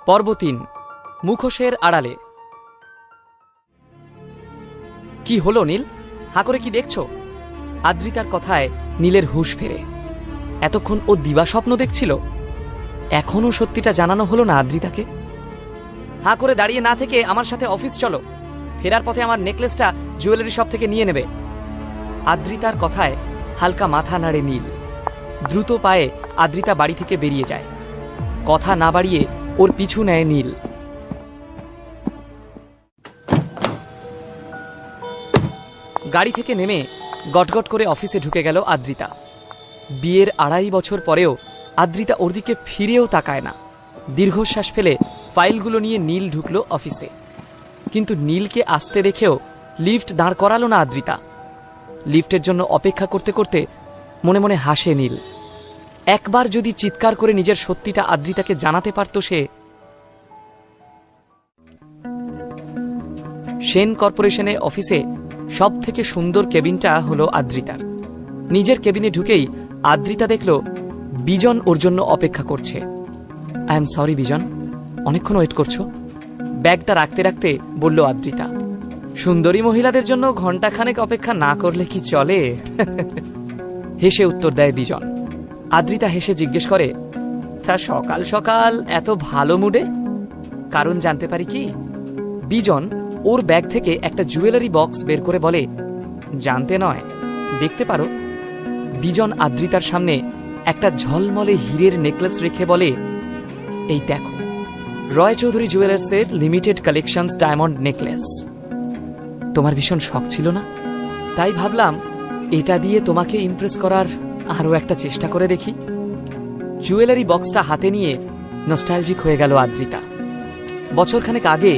পর্ব ৩ মুখোশের আড়ালে। কি হলো নীল, হাঁ করে কি দেখছ? আদ্রিতার কথায় নীলের হুঁশ ফেরে। এতক্ষণ ও দিবাস্বপ্ন দেখছিল, এখনও সত্যিটা জানানো হলো না আদ্রিতাকে। হাঁ করে দাঁড়িয়ে না থেকে আমার সাথে অফিস চলো, ফেরার পথে আমার নেকলেসটা জুয়েলারি শপ থেকে নিয়ে নেবে। আদ্রিতার কথায় হালকা মাথা নাড়ে নীল। দ্রুত পায়ে আদ্রিতা বাড়ি থেকে বেরিয়ে যায়। কথা না বাড়িয়ে ওর পিছু নেয় নীল। গাড়ি থেকে নেমে গটগট করে অফিসে ঢুকে গেল আদ্রিতা। বিয়ের ২.৫ বছর পরেও আদ্রিতা ওর দিকে ফিরেও তাকায় না। দীর্ঘশ্বাস ফেলে ফাইলগুলো নিয়ে নীল ঢুকলো অফিসে। কিন্তু নীলকে আসতে দেখেও লিফট দাঁড় করালো না আদ্রিতা। লিফটের জন্য অপেক্ষা করতে করতে মনে মনে হাসে নীল। একবার যদি চিৎকার করে নিজের সত্যিটা আদ্রিতাকে জানাতে পারত সে। সেন কর্পোরেশনে অফিসে সব থেকে সুন্দর কেবিনটা হলো আদ্রিতার। নিজের কেবিনে ঢুকেই আদ্রিতা দেখল বিজন ওর জন্য অপেক্ষা করছে। আই এম সরি বিজন, অনেকক্ষণ ওয়েট করছো। ব্যাগটা রাখতে রাখতে বলল আদ্রিতা। সুন্দরী মহিলাদের জন্য ঘণ্টাখানেক অপেক্ষা না করলে কি চলে? হেসে উত্তর দেয় বিজন। আদ্রিতা হেসে জিজ্ঞেস করে, তা সকাল সকাল এত ভালো মুডে? কারণ জানতে পারি কি? বিজন ওর ব্যাগ থেকে একটা জুয়েলারি বক্স বের করে বলে, জানতে নয়, দেখতে পারো। বিজন আদ্রিতার সামনে একটা ঝলমলে হীরের নেকলেস রেখে বলে, এই দেখো, রয় চৌধুরী জুয়েলার্সের লিমিটেড কালেকশনস ডায়মন্ড নেকলেস। তোমার ভীষণ শখ ছিল না? তাই ভাবলাম এটা দিয়ে তোমাকে ইমপ্রেস করার আরও একটা চেষ্টা করে দেখি। জুয়েলারি বক্সটা হাতে নিয়ে নস্টালজিক হয়ে গেল আদ্রিতা। বছরখানেক আগে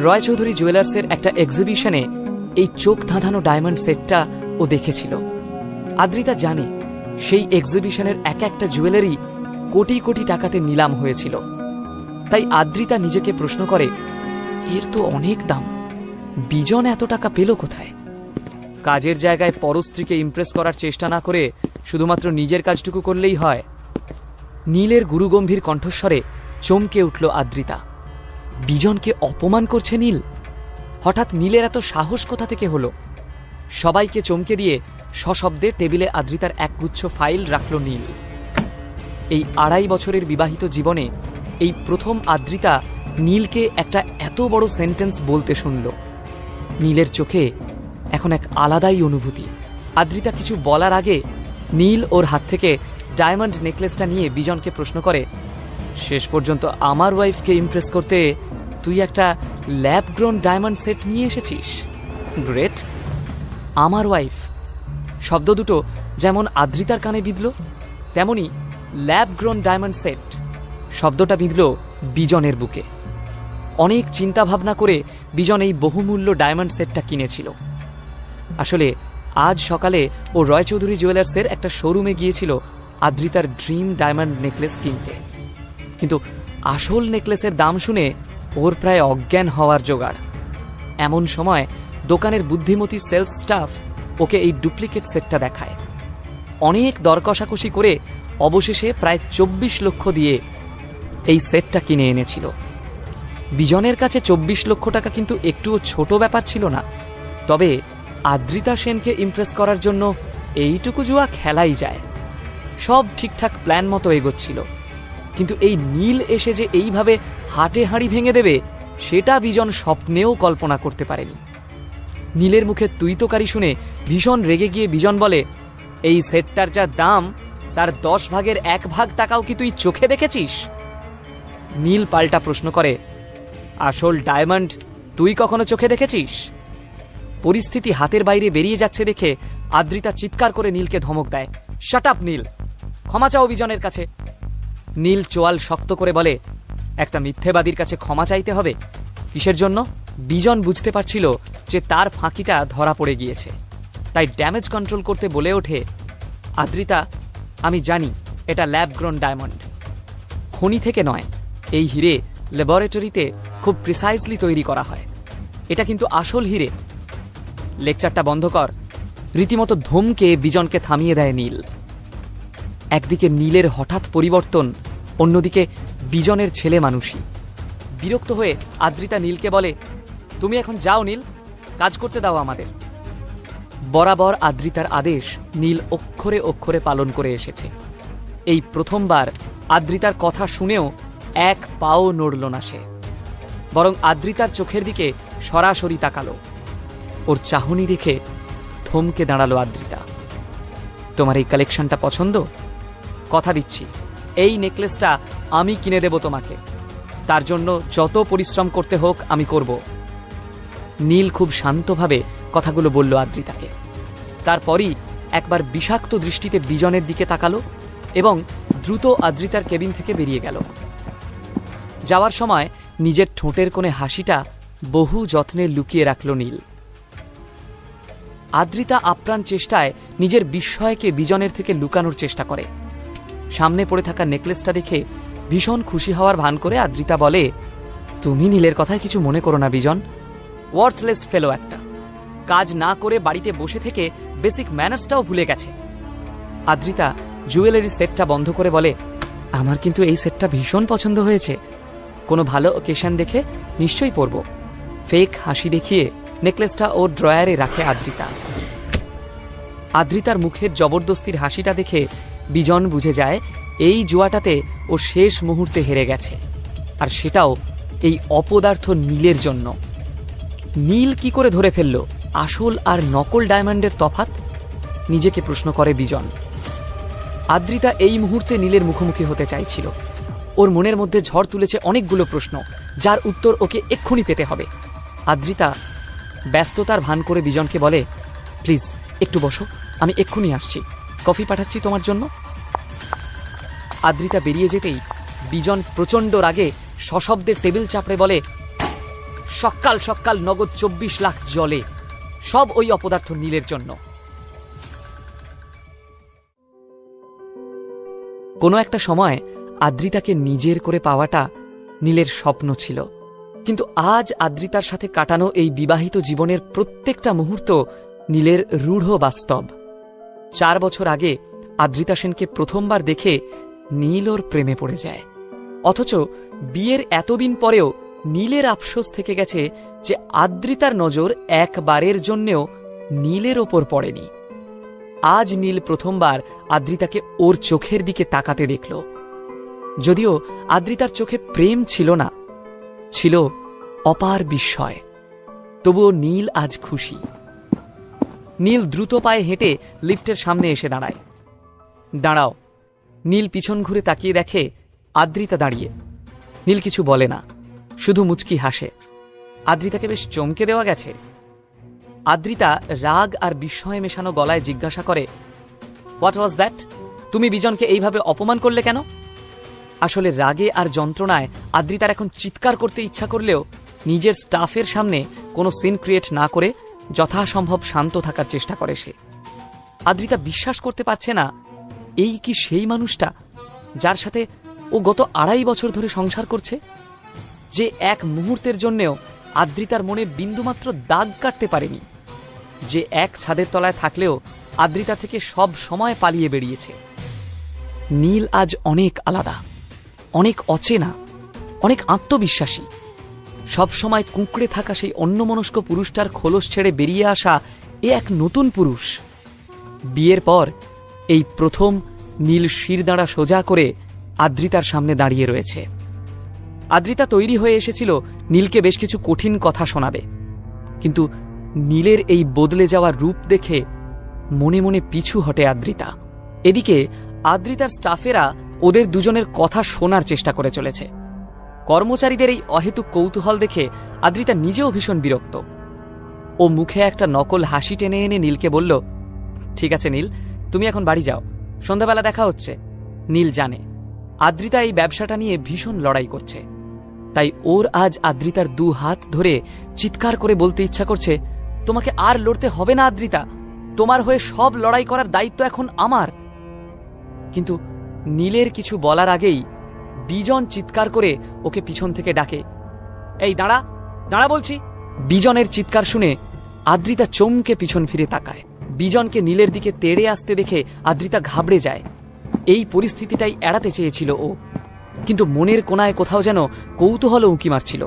রয় চৌধুরী জুয়েলার্সের একটা এক্সিবিশনে এই চোখ ধাঁধানো ডায়মন্ড সেটটা ও দেখেছিল। আদ্রিতা জানে সেই এক্সিবিশনের এক একটা জুয়েলারি কোটি কোটি টাকাতে নিলাম হয়েছিল। তাই আদ্রিতা নিজেকে প্রশ্ন করে, এর তো অনেক দাম, বিজন এত টাকা পেল কোথায়? কাজের জায়গায় পরস্ত্রীকে ইমপ্রেস করার চেষ্টা না করে শুধুমাত্র নিজের কাজটুকু করলেই হয়। নীলের গুরুগম্ভীর কণ্ঠস্বরে চমকে উঠল আদ্রিতা। বিজনকে অপমান করছে নীল? হঠাৎ নীলের এত সাহস কোথা থেকে হলো? সবাইকে চমকে দিয়ে সশব্দে টেবিলে আদ্রিতার একগুচ্ছ ফাইল রাখল নীল। এই ২.৫ বছরের বিবাহিত জীবনে এই প্রথম আদ্রিতা নীলকে একটা এত বড় সেন্টেন্স বলতে শুনল। নীলের চোখে এখন এক আলাদাই অনুভূতি। আদ্রিতা কিছু বলার আগে নীল ওর হাত থেকে ডায়মন্ড নেকলেসটা নিয়ে বিজনকে প্রশ্ন করে, শেষ পর্যন্ত আমার ওয়াইফকে ইমপ্রেস করতে তুই একটা ল্যাব গ্রোন ডায়মন্ড সেট নিয়ে এসেছিস? গ্রেট। আমার ওয়াইফ শব্দ দুটো যেমন আদ্রিতার কানে বিঁধল, তেমনি ল্যাব গ্রোন ডায়মন্ড সেট শব্দটা বিঁধল বিজনের বুকে। অনেক চিন্তা ভাবনা করে বিজন এই বহুমূল্য ডায়মন্ড সেটটা কিনেছিল। আসলে আজ সকালে ও রয় চৌধুরী জুয়েলার্সের একটা শোরুমে গিয়েছিল আদ্রিতার ড্রিম ডায়মন্ড নেকলেস কিনতে। কিন্তু আসল নেকলেসের দাম শুনে ওর প্রায় অজ্ঞান হওয়ার জোগাড়। এমন সময় দোকানের বুদ্ধিমতী সেলস স্টাফ ওকে এই ডুপ্লিকেট সেটটা দেখায়। অনেক দর কষাকষি করে অবশেষে প্রায় ২৪ লক্ষ দিয়ে এই সেটটা কিনে এনেছিল। বিজনের কাছে ২৪ লক্ষ টাকা কিন্তু একটুও ছোট ব্যাপার ছিল না। তবে আদ্রিতা সেনকে ইমপ্রেস করার জন্য এইটুকু জুয়া খেলাই যায়। সব ঠিকঠাক প্ল্যান মতো এগোচ্ছিল, কিন্তু এই নীল এসে যে এইভাবে হাটে হাঁড়ি ভেঙে দেবে সেটা বিজন স্বপ্নেও কল্পনা করতে পারেনি। নীলের মুখে তুই তোকারি শুনে ভীষণ রেগে গিয়ে বিজন বলে, এই সেটটার যা দাম তার ১০ ভাগের ১ ভাগ টাকাও কি তুই চোখে দেখেছিস? নীল পাল্টা প্রশ্ন করে, আসল ডায়মন্ড তুই কখনো চোখে দেখেছিস? পরিস্থিতি হাতের বাইরে বেরিয়ে যাচ্ছে দেখে আদ্রিতা চিৎকার করে নীলকে ধমক দেয়, শাট আপ নীল, ক্ষমা চাও বিজনের কাছে। নীল চোয়াল শক্ত করে বলে, একটা মিথ্যেবাদীর কাছে ক্ষমা চাইতে হবে? কিসের জন্য? বিজন বুঝতে পারছিল যে তার ফাঁকিটা ধরা পড়ে গিয়েছে, তাই ড্যামেজ কন্ট্রোল করতে বলে ওঠে, আদ্রিতা, আমি জানি এটা ল্যাব গ্রোন ডায়মন্ড, খনি থেকে নয়। এই হিরে ল্যাবরেটরিতে খুব প্রিসাইজলি তৈরি করা হয়। এটা কিন্তু আসল হিরে। লেকচারটা বন্ধ কর। রীতিমতো ধমকে বিজনকে থামিয়ে দেয় নীল। একদিকে নীলের হঠাৎ পরিবর্তন, অন্যদিকে বিজনের ছেলে মানুষই। বিরক্ত হয়ে আদ্রিতা নীলকে বলে, তুমি এখন যাও নীল, কাজ করতে দাও আমাদের। বরাবর আদ্রিতার আদেশ নীল অক্ষরে অক্ষরে পালন করে এসেছে। এই প্রথমবার আদ্রিতার কথা শুনেও এক পাও নড়ল না সে, বরং আদ্রিতার চোখের দিকে সরাসরি তাকালো। ওর চাহনি দেখে থমকে দাঁড়ালো আদ্রিতা। তোমার এই কালেকশনটা পছন্দ? কথা দিচ্ছি এই নেকলেসটা আমি কিনে দেব তোমাকে, তার জন্য যত পরিশ্রম করতে হোক আমি করব। নীল খুব শান্তভাবে কথাগুলো বলল আদ্রিতাকে। তারপরই একবার বিষাক্ত দৃষ্টিতে বিজনের দিকে তাকালো এবং দ্রুত আদ্রিতার কেবিন থেকে বেরিয়ে গেল। যাওয়ার সময় নিজের ঠোঁটের কোণে হাসিটা বহু যত্নে লুকিয়ে রাখল নীল। আদ্রিতা আপ্রাণ চেষ্টায় নিজের বিস্ময়কে বিজনের থেকে লুকানোর চেষ্টা করে। সামনে পড়ে থাকা নেকলেসটা দেখে ভীষণ খুশি হওয়ার ভান করে আদ্রিতা বলে, তুমি নীলের কথায় কিছু মনে করো না বিজন, ওয়ার্থলেস ফেলো একটা, কাজ না করে বাড়িতে বসে থেকে বেসিক ম্যানার্সটাও ভুলে গেছে। আদ্রিতা জুয়েলারি সেটটা বন্ধ করে বলে, আমার কিন্তু এই সেটটা ভীষণ পছন্দ হয়েছে, কোনো ভালো ওকেশন দেখে নিশ্চয়ই পরব। ফেক হাসি দেখিয়ে নেকলেসটা ওর ড্রয়ারে রাখে আদ্রিতা। আদ্রিতার মুখের জবরদস্তির হাসিটা দেখে বিজন বুঝে যায় এই জুয়াটাতে ও শেষ মুহূর্তে হেরে গেছে, আর সেটাও এই অপদার্থ নীলের জন্য। নীল কি করে ধরে ফেলল আসল আর নকল ডায়মন্ডের তফাৎ? নিজেকে প্রশ্ন করে বিজন। আদ্রিতা এই মুহূর্তে নীলের মুখোমুখি হতে চাইছিল। ওর মনের মধ্যে ঝড় তুলেছে অনেকগুলো প্রশ্ন, যার উত্তর ওকে এক্ষুনি পেতে হবে। আদ্রিতা ব্যস্ততার ভান করে বিজনকে বলে, প্লিজ একটু বসো, আমি এক্ষুনি আসছি, কফি পাঠাচ্ছি তোমার জন্য। আদ্রিতা বেরিয়ে যেতেই বিজন প্রচণ্ড রাগে সশব্দে টেবিল চাপড়ে বলে, সকাল সকাল নগদ 24 লাখ জলে, সব ওই অপদার্থ নীলের জন্য। কোনো একটা সময় আদ্রিতাকে নিজের করে পাওয়াটা নীলের স্বপ্ন ছিল, কিন্তু আজ আদ্রিতার সাথে কাটানো এই বিবাহিত জীবনের প্রত্যেকটা মুহূর্ত নীলের রূঢ় বাস্তব। 4 বছর আগে আদ্রিতা সেনকে প্রথমবার দেখে নীল ওর প্রেমে পড়ে যায়, অথচ বিয়ের এতদিন পরেও নীলের আফসোস থেকে গেছে যে আদ্রিতার নজর একবারের জন্যেও নীলের ওপর পড়েনি। আজ নীল প্রথমবার আদ্রিতাকে ওর চোখের দিকে তাকাতে দেখল। যদিও আদ্রিতার চোখে প্রেম ছিল না, ছিল অপার বিস্ময়, তবুও নীল আজ খুশি। নীল দ্রুত পায়ে হেঁটে লিফটের সামনে এসে দাঁড়ায়। দাঁড়াও। নীল পিছন ঘুরে তাকিয়ে দেখে আদ্রিতা দাঁড়িয়ে। নীল কিছু বলে না, শুধু মুচকি হাসে। আদ্রিতাকে বেশ চমকে দেওয়া গেছে। আদ্রিতা রাগ আর বিস্ময়ে মেশানো গলায় জিজ্ঞাসা করে, হোয়াট ওয়াজ দ্যাট? তুমি বিজনকে এইভাবে অপমান করলে কেন? আসলে রাগে আর যন্ত্রণায় আদ্রিতার এখন চিৎকার করতে ইচ্ছা করলেও নিজের স্টাফের সামনে কোনো সিন ক্রিয়েট না করে যথাসম্ভব শান্ত থাকার চেষ্টা করে সে। আদ্রিতা বিশ্বাস করতে পারছে না এই কি সেই মানুষটা যার সাথে ও গত 2.5 বছর ধরে সংসার করছে, যে এক মুহূর্তের জন্যেও আদ্রিতার মনে বিন্দুমাত্র দাগ কাটতে পারেনি, যে এক ছাদের তলায় থাকলেও আদ্রিতা থেকে সব সময় পালিয়ে বেরিয়েছে। নীল আজ অনেক আলাদা, অনেক অচেনা, অনেক আত্মবিশ্বাসী। সবসময় কুঁকড়ে থাকা সেই অন্যমনস্ক পুরুষটার খোলস ছেড়ে বেরিয়ে আসা এ এক নতুন পুরুষ। বিয়ের পর এই প্রথম নীল শিরদাঁড়া সোজা করে আদ্রিতার সামনে দাঁড়িয়ে রয়েছে। আদ্রিতা তৈরি হয়ে এসেছিল নীলকে বেশ কিছু কঠিন কথা শোনাবে, কিন্তু নীলের এই বদলে যাওয়া রূপ দেখে মনে মনে পিছু হটে আদ্রিতা। এদিকে আদ্রিতার স্টাফেরা ওদের দুজনের কথা শোনার চেষ্টা করে চলেছে। কর্মচারীদের এই অহেতুক কৌতূহল দেখে আদ্রিতা নিজেও ভীষণ বিরক্ত। ও মুখে একটা নকল হাসি টেনে এনে নীলকে বলল, ঠিক আছে নীল, তুমি এখন বাড়ি যাও, সন্ধ্যাবেলা দেখা হচ্ছে। নীল জানে আদ্রিতা এই ব্যবসাটা নিয়ে ভীষণ লড়াই করছে, তাই ওর আজ আদ্রিতার 2 হাত ধরে চিৎকার করে বলতে ইচ্ছা করছে, তোমাকে আর লড়তে হবে না আদ্রিতা, তোমার হয়ে সব লড়াই করার দায়িত্ব এখন আমার। কিন্তু নীলের কিছু বলার আগেই বিজন চিৎকার করে ওকে পিছন থেকে ডাকে, এই দাঁড়া, দাঁড়া বলছি। বিজনের চিৎকার শুনে আদ্রিতা চমকে পিছন ফিরে তাকায়। বিজনকে নীলের দিকে তেড়ে আসতে দেখে আদ্রিতা ঘাবড়ে যায়। এই পরিস্থিতিটাই এড়াতে চেয়েছিল ও। কিন্তু মনের কোনায় কোথাও যেন কৌতূহল উঁকি মারছিল।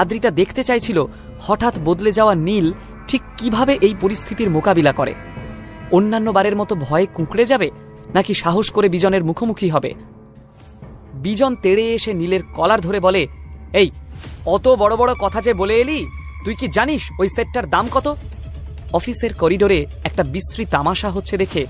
আদ্রিতা দেখতে চাইছিল হঠাৎ বদলে যাওয়া নীল ঠিক কিভাবে এই পরিস্থিতির মোকাবিলা করে। অন্যান্য বারের মতো ভয়ে কুঁকড়ে যাবে, নাকি সাহস করে বিজনের মুখোমুখি হবে। বিজন তেড়ে এসে নীলের কলার ধরে বলে, এই অত বড় বড় কথা যে বলে এলি, তুই কি জানিস ওই সেটটার দাম কত? অফিসের করিডোরে একটা বিশ্রী তামাশা হচ্ছে দেখে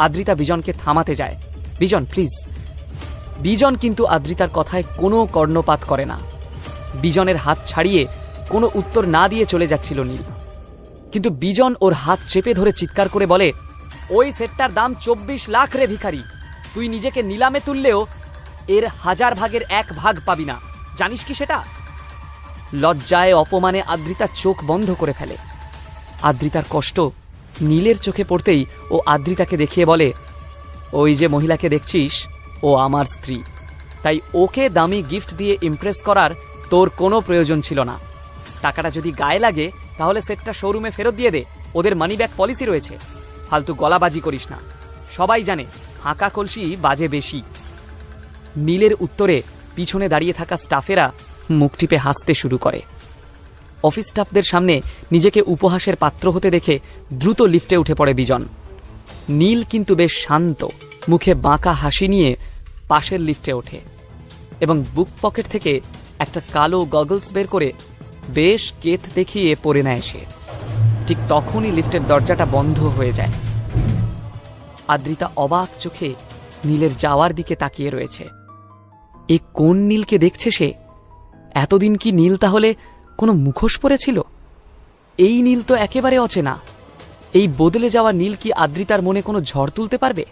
আদ্রিতা বিজনকে থামাতে যায়। বিজন প্লিজ। বিজন কিন্তু আদ্রিতার কথায় কোনো কর্ণপাত করে না। বিজনের হাত ছাড়িয়ে কোনো উত্তর না দিয়ে চলে যাচ্ছিল নীল, কিন্তু বিজন ওর হাত চেপে ধরে চিৎকার করে বলে, ওই সেটটার দাম 24 লাখ রে ভিখারি। তুই নিজেকে নিলামে তুললেও এর 1000 ভাগের 1 ভাগ পাবি না, জানিস কি সেটা? লজ্জায় অপমানে আদ্রিতা চোখ বন্ধ করে ফেলে। আদ্রিতার কষ্ট নীলের চোখে পড়তেই ও আদ্রিতাকে দেখিয়ে বলে, ওই যে মহিলাকে দেখছিস, ও আমার স্ত্রী, তাই ওকে দামি গিফট দিয়ে ইমপ্রেস করার তোর কোনো প্রয়োজন ছিল না। টাকাটা যদি গায়ে লাগে তাহলে সেটটা শোরুমে ফেরত দিয়ে দে, ওদের মানি ব্যাক পলিসি রয়েছে। ফালতু গলাবাজি করিস না, সবাই জানে হাঁকা কলসি বাজে বেশি। নীলের উত্তরে পিছনে দাঁড়িয়ে থাকা স্টাফেরা মুখ টিপে হাসতে শুরু করে। অফিস স্টাফদের সামনে নিজেকে উপহাসের পাত্র হতে দেখে দ্রুত লিফটে উঠে পড়ে বিজন। নীল কিন্তু বেশ শান্ত, মুখে বাঁকা হাসি নিয়ে পাশের লিফটে ওঠে এবং বুক পকেট থেকে একটা কালো গগলস বের করে বেশ কেত দেখিয়ে পরে নেয় সে। ঠিক তখনই লিফটের দরজাটা বন্ধ হয়ে যায়। আদ্রিতা অবাক চোখে নীলের যাওয়ার দিকে তাকিয়ে রয়েছে। এ কোন নীলকে দেখছে সে? এতদিন কি নীল তাহলে কোনো মুখোশ পরেছিল? এই নীল তো একেবারে অচেনা। এই বদলে যাওয়া নীল কি আদ্রিতার মনে কোনো ঝড় তুলতে পারবে?